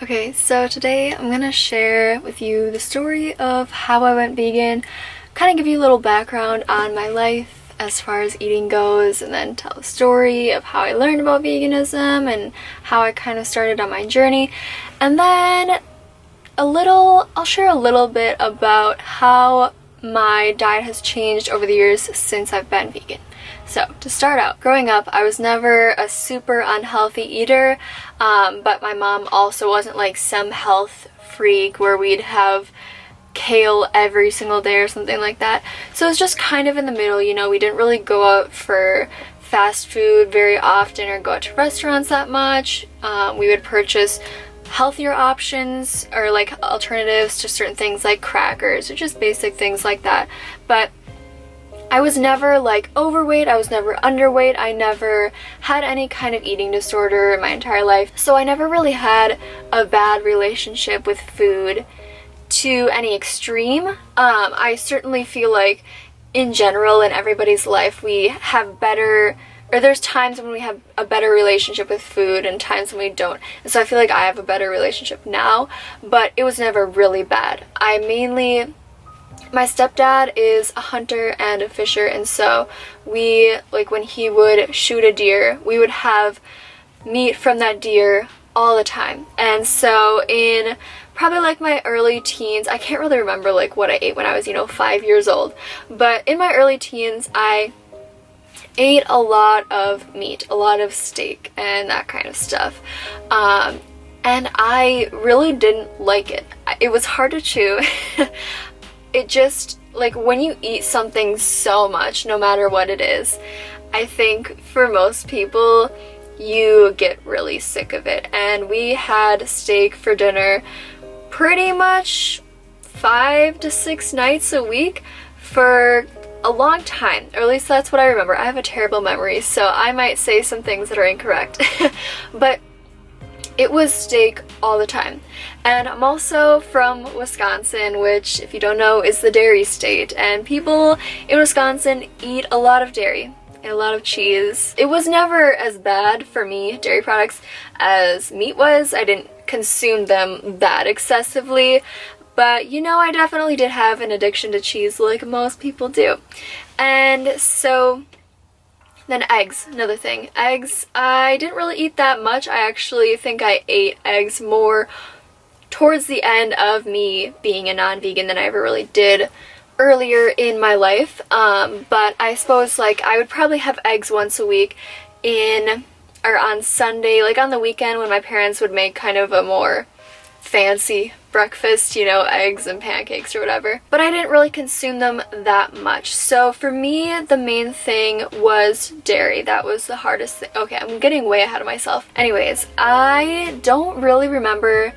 Okay, so today I'm gonna share with you the story of how I went vegan, kind of give you a little background on my life as far as eating goes, and then tell the story of how I learned about veganism and how I kind of started on my journey. And then I'll share a little bit about how my diet has changed over the years since I've been vegan. So, to start out, growing up, I was never a super unhealthy eater, but my mom also wasn't like some health freak where we'd have kale every single day or something like that. So it was just kind of in the middle, we didn't really go out for fast food very often or go out to restaurants that much. We would purchase healthier options or like alternatives to certain things like crackers or just basic things like that. But I was never like overweight, I was never underweight, I never had any kind of eating disorder in my entire life. So I never really had a bad relationship with food to any extreme. I certainly feel like in general in everybody's life we have there's times when we have a better relationship with food and times when we don't. And so I feel like I have a better relationship now, but it was never really bad. My stepdad is a hunter and a fisher, and so when he would shoot a deer, we would have meat from that deer all the time. And so in probably like my early teens, I can't really remember like what I ate when I was, 5 years old, but in my early teens, I ate a lot of meat, a lot of steak and that kind of stuff. And I really didn't like it. It was hard to chew. It just, like, when you eat something so much, no matter what it is, I think for most people, you get really sick of it. And we had steak for dinner pretty much 5 to 6 nights a week for a long time, or at least that's what I remember. I have a terrible memory, so I might say some things that are incorrect. But it was steak all the time. And I'm also from Wisconsin, which, if you don't know, is the dairy state. And people in Wisconsin eat a lot of dairy and a lot of cheese. It was never as bad for me, dairy products, as meat was. I didn't consume them that excessively. But, I definitely did have an addiction to cheese like most people do. And so then eggs, another thing. Eggs, I didn't really eat that much. I actually think I ate eggs more towards the end of me being a non-vegan than I ever really did earlier in my life. But I suppose I would probably have eggs once a week on Sunday, like on the weekend when my parents would make kind of a more fancy breakfast, eggs and pancakes or whatever. But I didn't really consume them that much. So for me, the main thing was dairy. That was the hardest thing. Okay, I'm getting way ahead of myself. Anyways, I don't really remember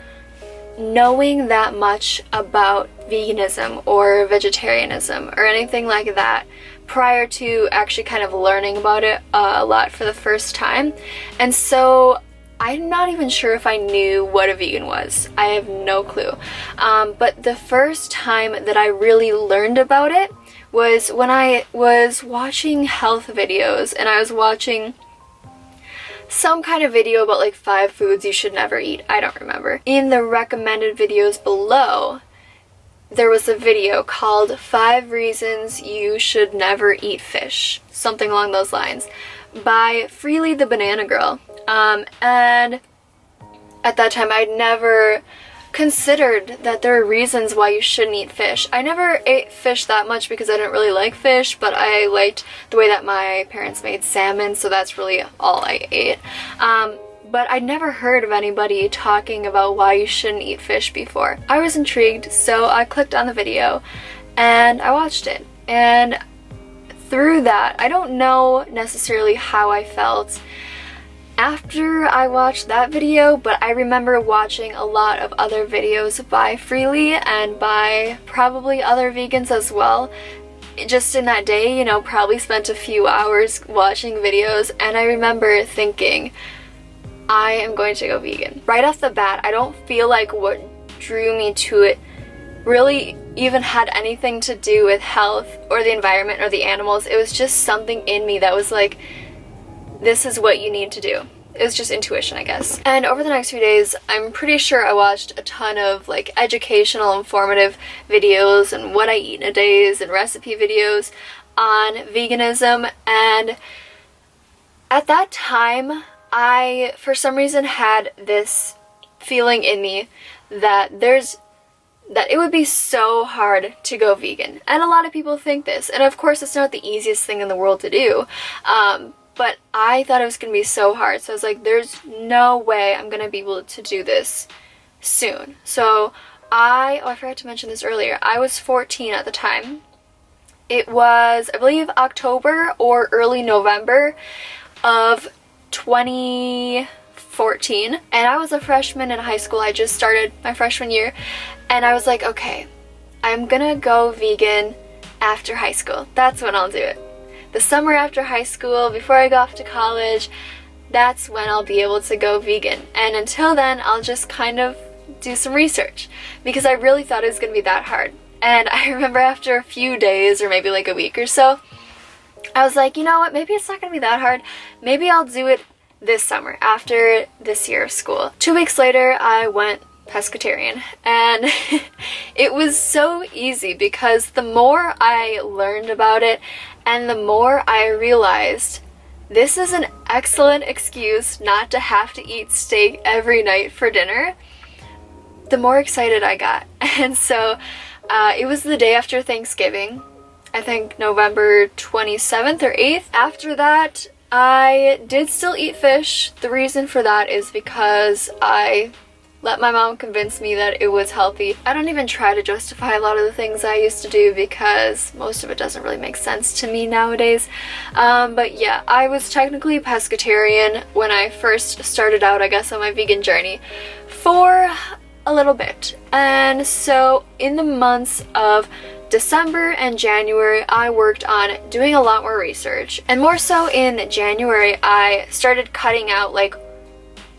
knowing that much about veganism or vegetarianism or anything like that prior to actually kind of learning about it a lot for the first time. And so I'm not even sure if I knew what a vegan was. I have no clue. But the first time that I really learned about it was when I was watching health videos, and I was watching some kind of video about like 5 foods you should never eat. I don't remember. In the recommended videos below, there was a video called 5 Reasons You Should Never Eat Fish. Something along those lines. By Freely the Banana Girl. And at that time I'd never considered that there are reasons why you shouldn't eat fish. I never ate fish that much because I didn't really like fish, but I liked the way that my parents made salmon, so that's really all I ate. But I'd never heard of anybody talking about why you shouldn't eat fish before. I was intrigued, so I clicked on the video and I watched it. And through that, I don't know necessarily how I felt after I watched that video, but I remember watching a lot of other videos by Freely and by probably other vegans as well. Just in that day, probably spent a few hours watching videos, and I remember thinking, I am going to go vegan. Right off the bat, I don't feel like what drew me to it really even had anything to do with health or the environment or the animals. It was just something in me that was like, this is what you need to do. It was just intuition, I guess. And over the next few days, I'm pretty sure I watched a ton of like educational, informative videos and what I eat in a day and recipe videos on veganism. And at that time, I, for some reason, had this feeling in me that it would be so hard to go vegan. And a lot of people think this. And of course, it's not the easiest thing in the world to do. But I thought it was going to be so hard. So I was like, there's no way I'm going to be able to do this soon. So I forgot to mention this earlier. I was 14 at the time. It was, I believe, October or early November of 2014. And I was a freshman in high school. I just started my freshman year. And I was like, okay, I'm going to go vegan after high school. That's when I'll do it. The summer after high school, before I go off to college, that's when I'll be able to go vegan. And until then, I'll just kind of do some research because I really thought it was going to be that hard. And I remember after a few days or maybe like a week or so, I was like, you know what, maybe it's not going to be that hard. Maybe I'll do it this summer after this year of school. 2 weeks later, I went pescatarian, and it was so easy because the more I learned about it and the more I realized this is an excellent excuse not to have to eat steak every night for dinner, the more excited I got. And so it was the day after Thanksgiving, I think November 27th or 8th. After that, I did still eat fish. The reason for that is because I let my mom convince me that it was healthy. I don't even try to justify a lot of the things I used to do because most of it doesn't really make sense to me nowadays. But yeah, I was technically pescatarian when I first started out, I guess, on my vegan journey for a little bit. And so in the months of December and January, I worked on doing a lot more research. And more so in January, I started cutting out like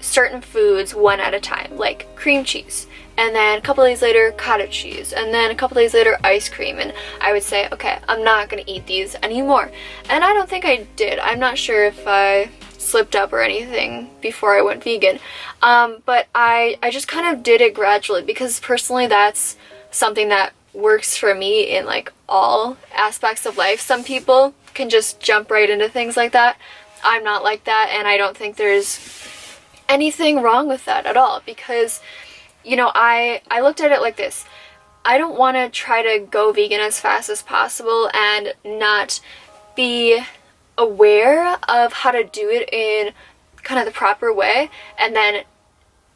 certain foods one at a time, like cream cheese, and then a couple days later cottage cheese, and then a couple days later ice cream. And I would say, okay, I'm not gonna eat these anymore. And I don't think I did. I'm not sure if I slipped up or anything before I went vegan, but I just kind of did it gradually because personally that's something that works for me in like all aspects of life. Some people can just jump right into things like that. I'm not like that, and I don't think there's anything wrong with that at all because, you know, I looked at it like this. I don't want to try to go vegan as fast as possible and not be aware of how to do it in kind of the proper way and then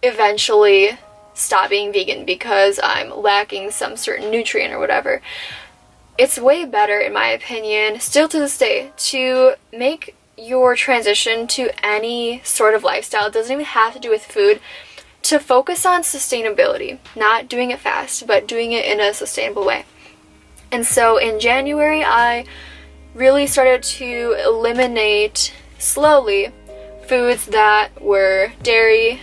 eventually stop being vegan because I'm lacking some certain nutrient or whatever. It's way better, in my opinion, still to this day, to make your transition to any sort of lifestyle, it doesn't even have to do with food, to focus on sustainability, not doing it fast, but doing it in a sustainable way. And so in January, I really started to eliminate slowly foods that were dairy,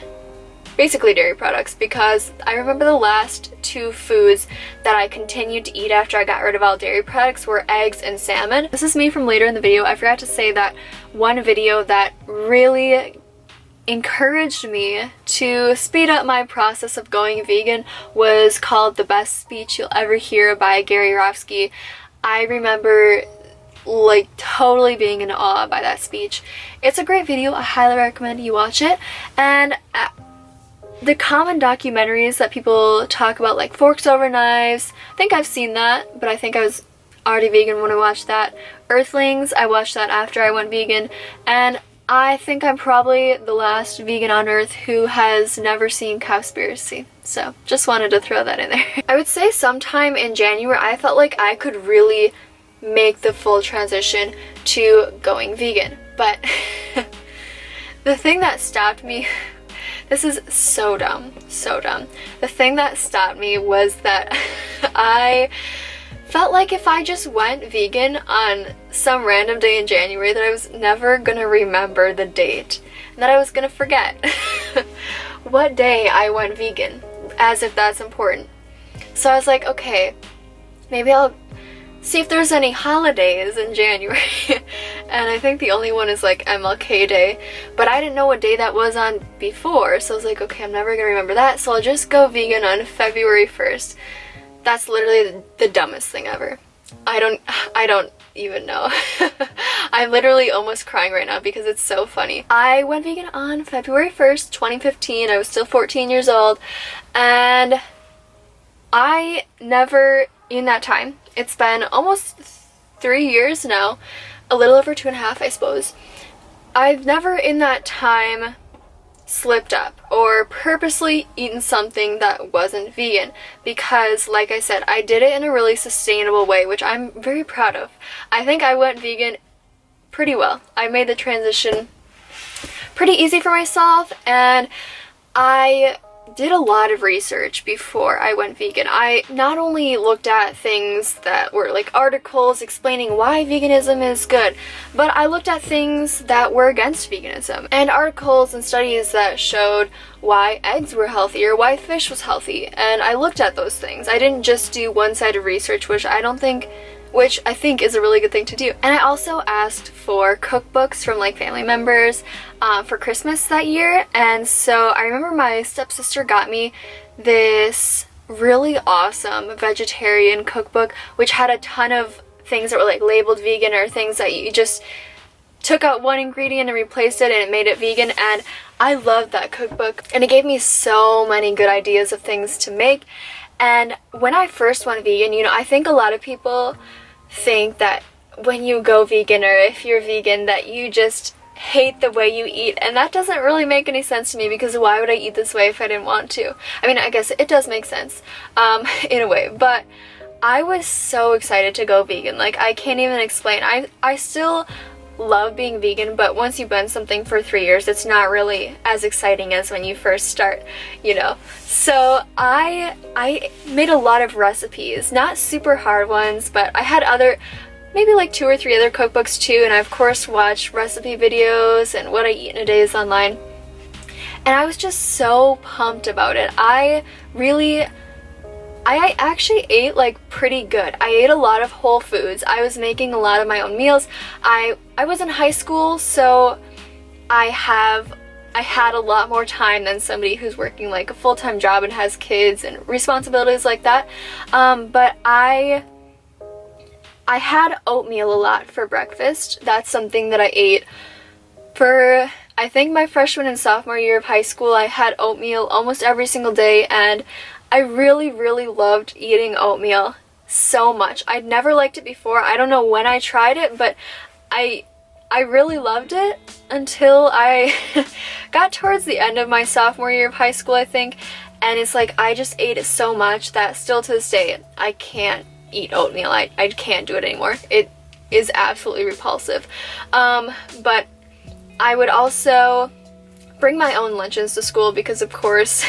basically dairy products, because I remember the last 2 foods that I continued to eat after I got rid of all dairy products were eggs and salmon. This is me from later in the video. I forgot to say that one video that really encouraged me to speed up my process of going vegan was called The Best Speech You'll Ever Hear by Gary Rofsky. I remember like totally being in awe by that speech. It's a great video. I highly recommend you watch it. And the common documentaries that people talk about, like Forks Over Knives, I think I've seen that, but I think I was already vegan when I watched that. Earthlings, I watched that after I went vegan, and I think I'm probably the last vegan on earth who has never seen Cowspiracy. So just wanted to throw that in there. I would say sometime in January I felt like I could really make the full transition to going vegan, but the thing that stopped me, this is so dumb, so dumb. The thing that stopped me was that I felt like if I just went vegan on some random day in January that I was never gonna remember the date, and that I was gonna forget what day I went vegan, as if that's important. So I was like, okay, maybe I'll see if there's any holidays in January. And I think the only one is like MLK Day, but I didn't know what day that was on before, so I was like, okay, I'm never gonna remember that, so I'll just go vegan on February 1st. That's literally the dumbest thing ever. I don't even know. I'm literally almost crying right now because it's so funny. I went vegan on February 1st, 2015. I was still 14 years old, and I never, in that time, it's been almost 3 years now, a little over 2.5, I suppose. I've never in that time slipped up or purposely eaten something that wasn't vegan, because like I said, I did it in a really sustainable way, which I'm very proud of. I think I went vegan pretty well. I made the transition pretty easy for myself, and I did a lot of research before I went vegan. I not only looked at things that were like articles explaining why veganism is good, but I looked at things that were against veganism and articles and studies that showed why eggs were healthy or why fish was healthy, and I looked at those things. I didn't just do one-sided research, which I think is a really good thing to do. And I also asked for cookbooks from like family members for Christmas that year, and so I remember my stepsister got me this really awesome vegetarian cookbook which had a ton of things that were like labeled vegan, or things that you just took out one ingredient and replaced it and it made it vegan, and I loved that cookbook, and it gave me so many good ideas of things to make. And when I first went vegan, you know, I think a lot of people think that when you go vegan, or if you're vegan, that you just hate the way you eat, and that doesn't really make any sense to me, because why would I eat this way if I didn't want to? I mean, I guess it does make sense in a way, but I was so excited to go vegan. Like, I can't even explain. I still love being vegan, but once you've been something for 3 years, it's not really as exciting as when you first start, you know. So I made a lot of recipes, not super hard ones, but I had maybe like 2 or 3 other cookbooks too, and I of course watched recipe videos and what I eat in a day is online, and I was just so pumped about it. I actually ate like pretty good. I ate a lot of whole foods. I was making a lot of my own meals. I was in high school, so I had a lot more time than somebody who's working like a full-time job and has kids and responsibilities like that. But I had oatmeal a lot for breakfast. That's something that I ate for, I think, my freshman and sophomore year of high school. I had oatmeal almost every single day, and I really, really loved eating oatmeal so much. I'd never liked it before. I don't know when I tried it, but I really loved it until I got towards the end of my sophomore year of high school, I think, and it's like I just ate it so much that still to this day I can't eat oatmeal. I can't do it anymore. It is absolutely repulsive. But I would also bring my own lunches to school because, of course,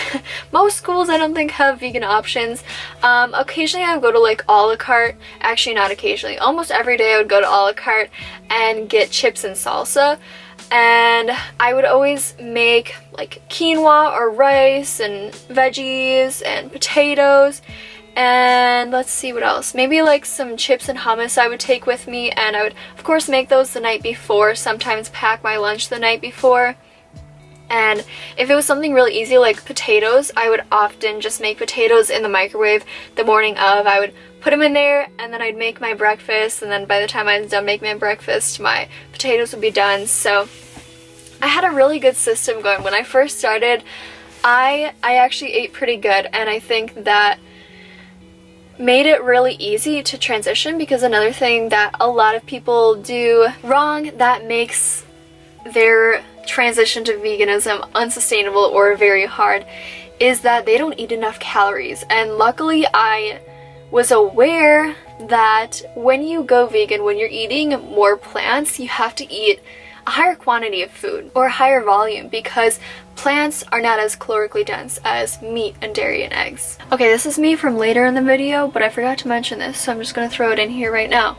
most schools I don't think have vegan options. Occasionally I would go to like a la carte. Actually, not occasionally. Almost every day I would go to a la carte and get chips and salsa. And I would always make like quinoa or rice and veggies and potatoes. And let's see what else. Maybe like some chips and hummus I would take with me, and I would of course make those the night before, sometimes pack my lunch the night before. And if it was something really easy like potatoes, I would often just make potatoes in the microwave the morning of. I would put them in there, and then I'd make my breakfast, and then by the time I was done making my breakfast, my potatoes would be done. So I had a really good system going. When I first started, I actually ate pretty good, and I think that made it really easy to transition, because another thing that a lot of people do wrong that makes their transition to veganism unsustainable or very hard is that they don't eat enough calories. And luckily I was aware that when you go vegan, when you're eating more plants, you have to eat a higher quantity of food or a higher volume, because plants are not as calorically dense as meat and dairy and eggs. Okay, this is me from later in the video, but I forgot to mention this, so I'm just going to throw it in here right now.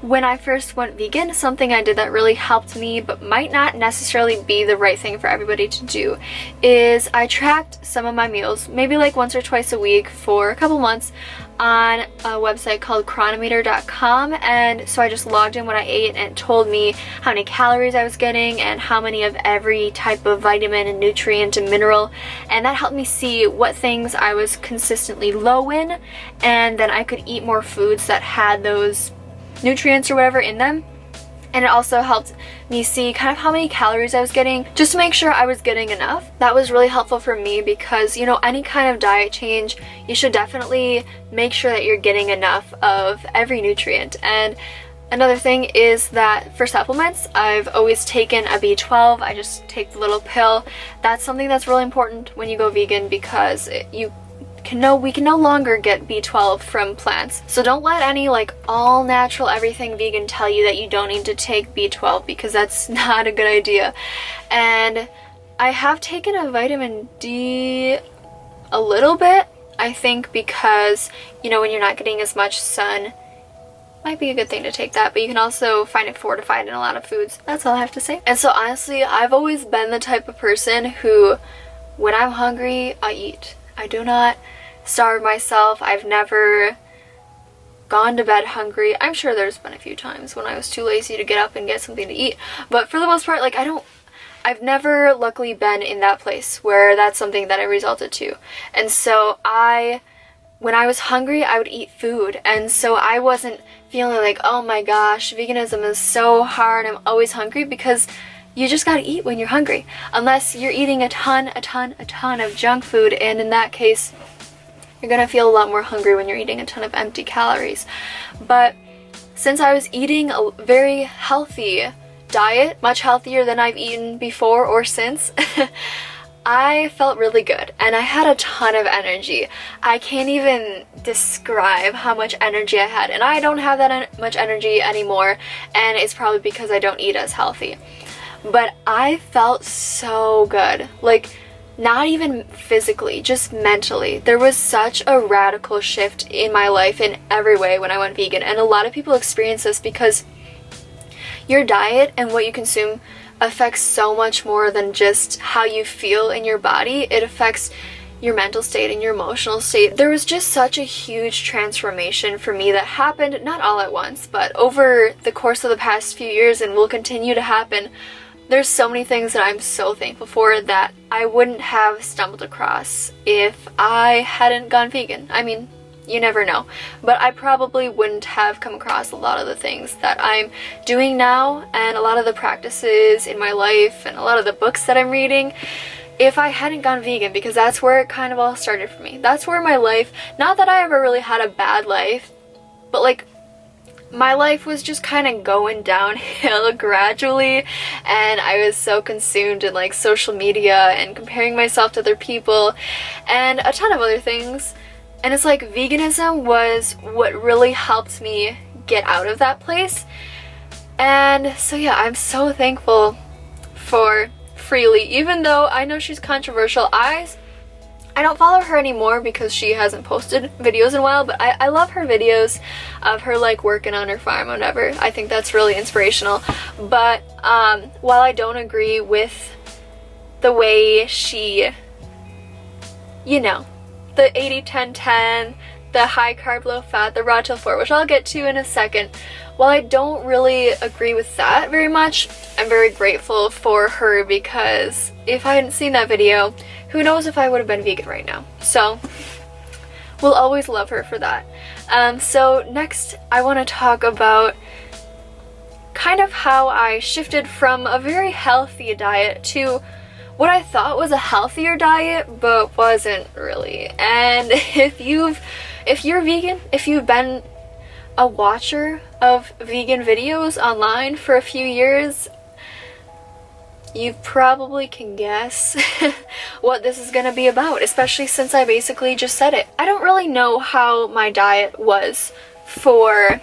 when I first went vegan, something I did that really helped me but might not necessarily be the right thing for everybody to do is I tracked some of my meals, maybe like once or twice a week for a couple months on a website called chronometer.com. And so I just logged in what I ate and it told me how many calories I was getting and how many of every type of vitamin and nutrient and mineral, and that helped me see what things I was consistently low in, and then I could eat more foods that had those nutrients or whatever in them. And it also helped me see kind of how many calories I was getting, just to make sure I was getting enough. That was really helpful for me because, you know, any kind of diet change, you should definitely make sure that you're getting enough of every nutrient. And another thing is that for supplements, I've always taken a B12. I just take the little pill. That's something that's really important when you go vegan because we can no longer get B12 from plants. So don't let any like all natural everything vegan tell you that you don't need to take B12, because that's not a good idea. And I have taken a vitamin D a little bit, I think, because, you know, when you're not getting as much sun, might be a good thing to take that, but you can also find it fortified in a lot of foods. That's all I have to say. And so honestly, I've always been the type of person who, when I'm hungry, I eat. I do not starve myself. I've never gone to bed hungry. I'm sure there's been a few times when I was too lazy to get up and get something to eat, but for the most part, like, I've never luckily been in that place where that's something that I resulted to. And so when I was hungry, I would eat food, and so I wasn't feeling like, oh my gosh, veganism is so hard, I'm always hungry, because you just gotta eat when you're hungry, unless you're eating a ton of junk food, and in that case, you're gonna feel a lot more hungry when you're eating a ton of empty calories. But since I was eating a very healthy diet, much healthier than I've eaten before or since, I felt really good and I had a ton of energy. I can't even describe how much energy I had, and I don't have that much energy anymore, and it's probably because I don't eat as healthy. But I felt so good, like, not even physically, just mentally. There was such a radical shift in my life in every way when I went vegan, and a lot of people experience this because your diet and what you consume affects so much more than just how you feel in your body. It affects your mental state and your emotional state. There was just such a huge transformation for me that happened, not all at once, but over the course of the past few years, and will continue to happen. There's so many things that I'm so thankful for that I wouldn't have stumbled across if I hadn't gone vegan. I mean, you never know, but I probably wouldn't have come across a lot of the things that I'm doing now, and a lot of the practices in my life, and a lot of the books that I'm reading, if I hadn't gone vegan, because that's where it kind of all started for me. That's where my life, not that I ever really had a bad life, but like, my life was just kind of going downhill gradually, and I was so consumed in like social media and comparing myself to other people and a ton of other things. And it's like veganism was what really helped me get out of that place. And so yeah, I'm so thankful for Freely, even though I know she's controversial. I don't follow her anymore because she hasn't posted videos in a while, but I love her videos of her like working on her farm or whatever. I think that's really inspirational. But while I don't agree with the way she, you know, the 80-10-10, the high carb, low fat, the raw till 4, which I'll get to in a second, while I don't really agree with that very much, I'm very grateful for her, because if I hadn't seen that video, who knows if I would have been vegan right now. So we'll always love her for that. So next I want to talk about kind of how I shifted from a very healthy diet to what I thought was a healthier diet, but wasn't really. And if you're vegan, if you've been a watcher of vegan videos online for a few years, you probably can guess what this is gonna be about, especially since I basically just said it. I don't really know how my diet was for,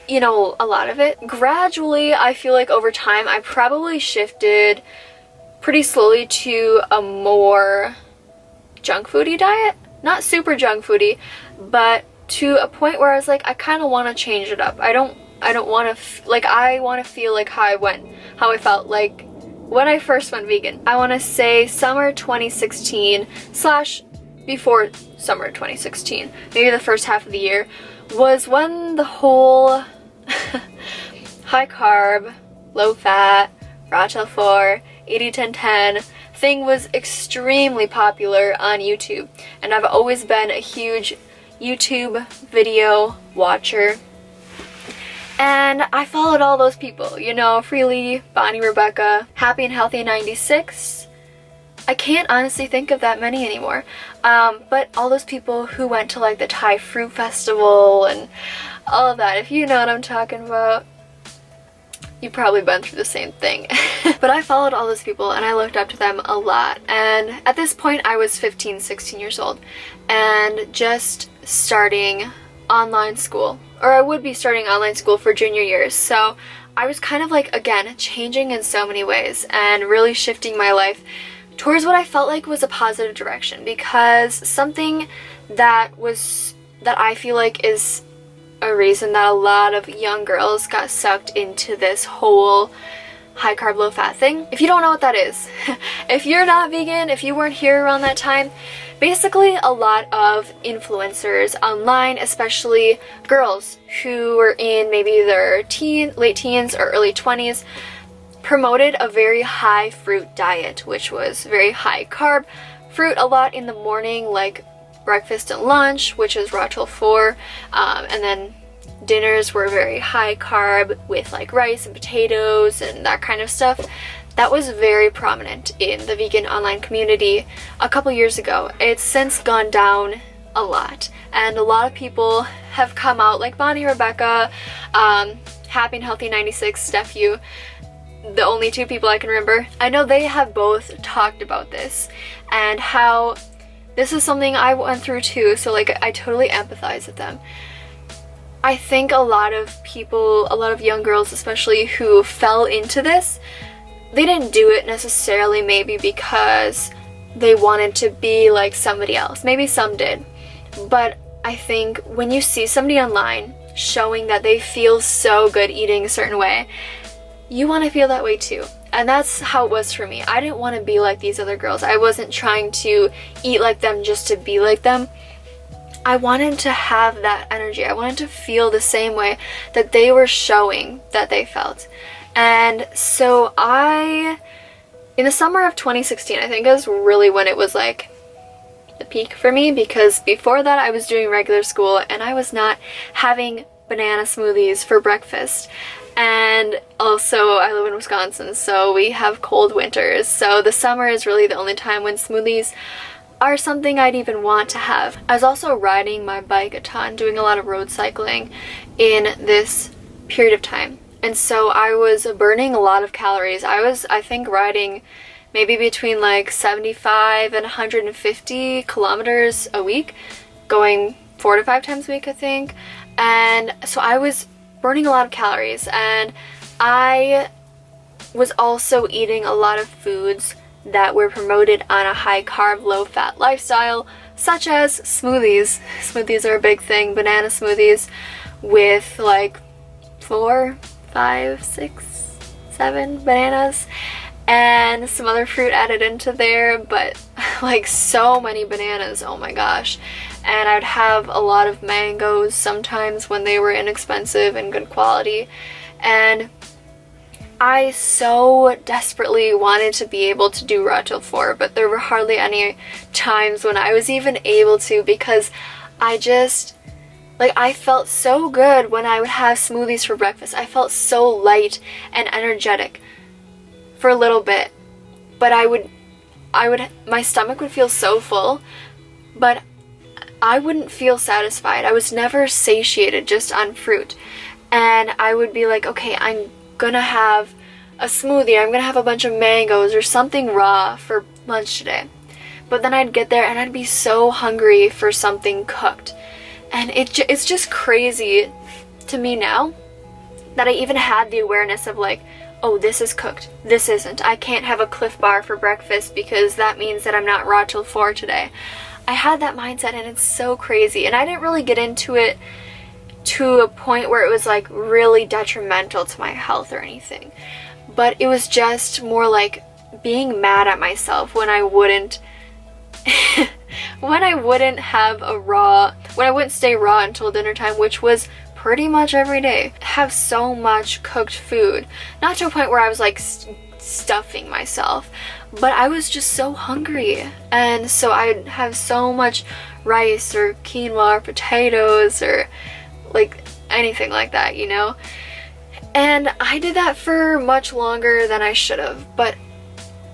you know, a lot of it. Gradually, I feel like over time, I probably shifted pretty slowly to a more junk foody diet. Not super junk foody, but to a point where I was like, I kind of want to change it up. I don't I don't want to, like, I want to feel like how I felt like when I first went vegan. I want to say summer 2016 slash before summer 2016, maybe the first half of the year, was when the whole high carb, low fat, Raw 4, 80-10-10 thing was extremely popular on YouTube. And I've always been a huge YouTube video watcher. And I followed all those people, you know, Freely, Bonnie Rebecca, Happy and Healthy 96. I can't honestly think of that many anymore. But all those people who went to like the Thai Fruit Festival and all of that, if you know what I'm talking about, you've probably been through the same thing. But I followed all those people and I looked up to them a lot. And at this point I was 15, 16 years old and just starting online school. Or I would be starting online school for junior years. So I was kind of like, again, changing in so many ways and really shifting my life towards what I felt like was a positive direction, because something that I feel like is a reason that a lot of young girls got sucked into this whole high carb low fat thing. If you don't know what that is, if you're not vegan, if you weren't here around that time, basically a lot of influencers online, especially girls who were in maybe their late teens or early 20s, promoted a very high fruit diet, which was very high carb, fruit a lot in the morning, like breakfast and lunch, which is Raw 4, and then dinners were very high carb with like rice and potatoes and that kind of stuff. That was very prominent in the vegan online community a couple years ago. It's since gone down a lot, and a lot of people have come out, like Bonnie Rebecca, Happy and Healthy 96, Steph Yu, the only two people I can remember. I know they have both talked about this and how this is something I went through too, so like I totally empathize with them. I think a lot of people, a lot of young girls especially, who fell into this, they didn't do it necessarily maybe because they wanted to be like somebody else. Maybe some did. But I think when you see somebody online showing that they feel so good eating a certain way, you want to feel that way too. And that's how it was for me. I didn't want to be like these other girls. I wasn't trying to eat like them just to be like them. I wanted to have that energy. I wanted to feel the same way that they were showing that they felt. And so in the summer of 2016, I think is really when it was like the peak for me, because before that I was doing regular school and I was not having banana smoothies for breakfast. And also I live in Wisconsin, so we have cold winters. So the summer is really the only time when smoothies are something I'd even want to have. I was also riding my bike a ton, doing a lot of road cycling in this period of time. And so I was burning a lot of calories. I was, I think, riding maybe between like 75 and 150 kilometers a week, going 4 to 5 times a week, I think. And so I was burning a lot of calories, and I was also eating a lot of foods that were promoted on a high carb, low fat lifestyle, such as smoothies. Smoothies are a big thing. Banana smoothies with like 4, 5, 6, 7 bananas and some other fruit added into there, but like so many bananas, oh my gosh. And I would have a lot of mangoes sometimes when they were inexpensive and good quality. And I so desperately wanted to be able to do Raw 4, but there were hardly any times when I was even able to, because I just, like, I felt so good when I would have smoothies for breakfast. I felt so light and energetic for a little bit, but my stomach would feel so full, but I wouldn't feel satisfied. I was never satiated just on fruit. And I would be like, okay, I'm gonna have a smoothie, I'm gonna have a bunch of mangoes or something raw for lunch today. But then I'd get there and I'd be so hungry for something cooked. And it's just crazy to me now that I even had the awareness of like, oh, this is cooked, this isn't. I can't have a Cliff Bar for breakfast because that means that I'm not Raw 4 today. I had that mindset, and it's so crazy. And I didn't really get into it to a point where it was like really detrimental to my health or anything. But it was just more like being mad at myself when I wouldn't when I wouldn't stay raw until dinner time, which was pretty much every day. Have so much cooked food, not to a point where I was like stuffing myself, but I was just so hungry, and so I'd have so much rice or quinoa or potatoes or like anything like that, you know? And I did that for much longer than I should have, but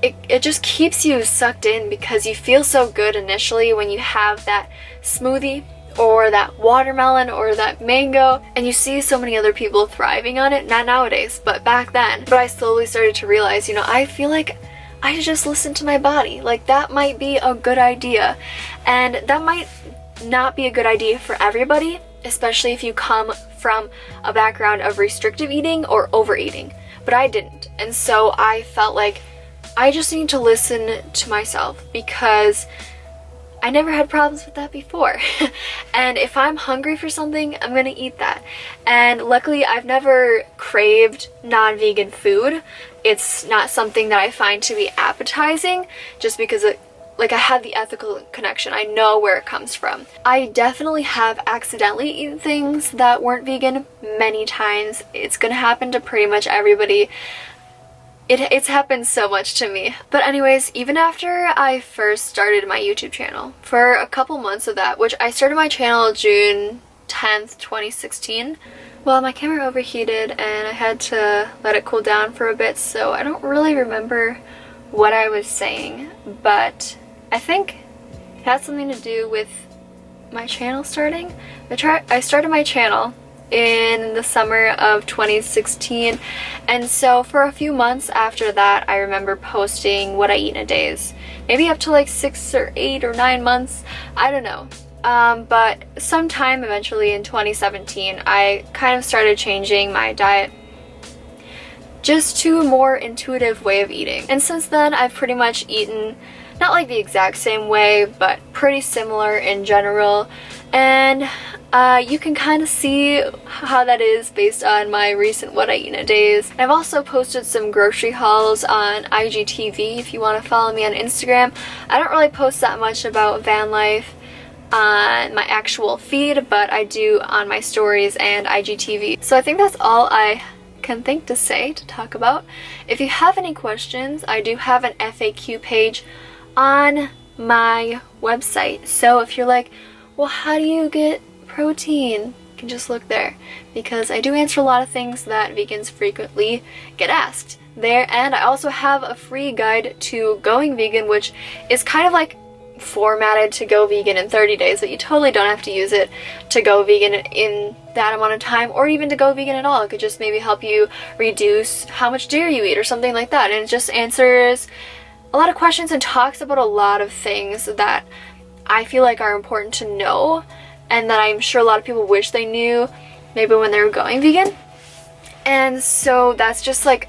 it just keeps you sucked in because you feel so good initially when you have that smoothie or that watermelon or that mango, and you see so many other people thriving on it. Not nowadays, but back then. But I slowly started to realize, you know, I feel like I should just listen to my body. Like, that might be a good idea, and that might not be a good idea for everybody, especially if you come from a background of restrictive eating or overeating. But I didn't, and so I felt like I just need to listen to myself because I never had problems with that before. And if I'm hungry for something, I'm gonna eat that. And luckily, I've never craved non-vegan food. It's not something that I find to be appetizing, just because I have the ethical connection. I know where it comes from. I definitely have accidentally eaten things that weren't vegan many times. It's gonna happen to pretty much everybody. It's happened so much to me. But anyways, even after I first started my YouTube channel, for a couple months of that, which I started my channel June 10th, 2016, well, my camera overheated and I had to let it cool down for a bit, so I don't really remember what I was saying, but I think it had something to do with my channel starting. I started my channel in the summer of 2016, and so for a few months after that, I remember posting what I eat in a days, maybe up to like 6 or 8 or 9 months, I don't know. But sometime eventually in 2017, I kind of started changing my diet just to a more intuitive way of eating, and since then I've pretty much eaten not like the exact same way, but pretty similar in general. And you can kind of see how that is based on my recent what I eat in a days. I've also posted some grocery hauls on IGTV if you want to follow me on Instagram. I don't really post that much about van life on my actual feed, but I do on my stories and IGTV. So I think that's all I can think to say to talk about. If you have any questions, I do have an FAQ page on my website. So if you're like, well, how do you get protein? You can just look there, because I do answer a lot of things that vegans frequently get asked there. And I also have a free guide to going vegan, which is kind of like formatted to go vegan in 30 days, but you totally don't have to use it to go vegan in that amount of time, or even to go vegan at all. It could just maybe help you reduce how much dairy you eat or something like that, and it just answers a lot of questions and talks about a lot of things that I feel like are important to know, and that I'm sure a lot of people wish they knew maybe when they were going vegan. And so that's just like,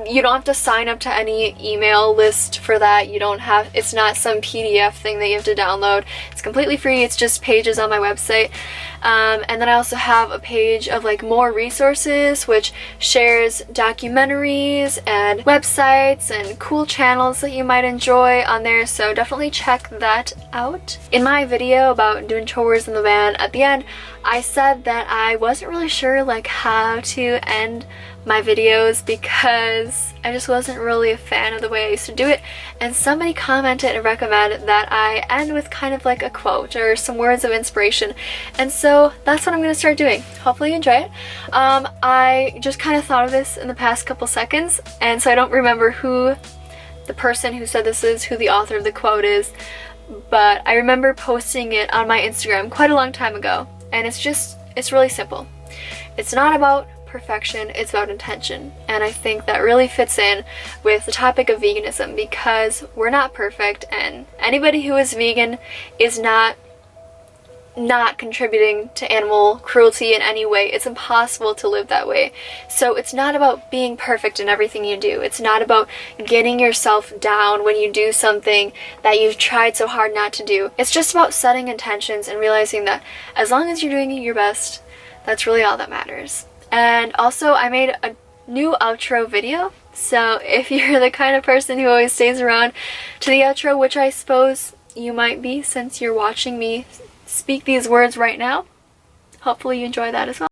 you don't have to sign up to any email list for that. It's not some PDF thing that you have to download. It's completely free. It's just pages on my website. And then I also have a page of like more resources, which shares documentaries and websites and cool channels that you might enjoy on there. So definitely check that out. In my video about doing chores in the van, at the end, I said that I wasn't really sure like how to end my videos because I just wasn't really a fan of the way I used to do it, and somebody commented and recommended that I end with kind of like a quote or some words of inspiration, and so that's what I'm going to start doing. Hopefully you enjoy it. I just kind of thought of this in the past couple seconds, and so I don't remember who the person who said this is, who the author of the quote is, but I remember posting it on my Instagram quite a long time ago, and it's really simple. It's not about perfection, it's about intention. And I think that really fits in with the topic of veganism, because we're not perfect, and anybody who is vegan is not contributing to animal cruelty in any way. It's impossible to live that way. So it's not about being perfect in everything you do. It's not about getting yourself down when you do something that you've tried so hard not to do. It's just about setting intentions and realizing that as long as you're doing your best, That's really all that matters. And also, I made a new outro video, so if you're the kind of person who always stays around to the outro, which I suppose you might be since you're watching me speak these words right now, hopefully you enjoy that as well.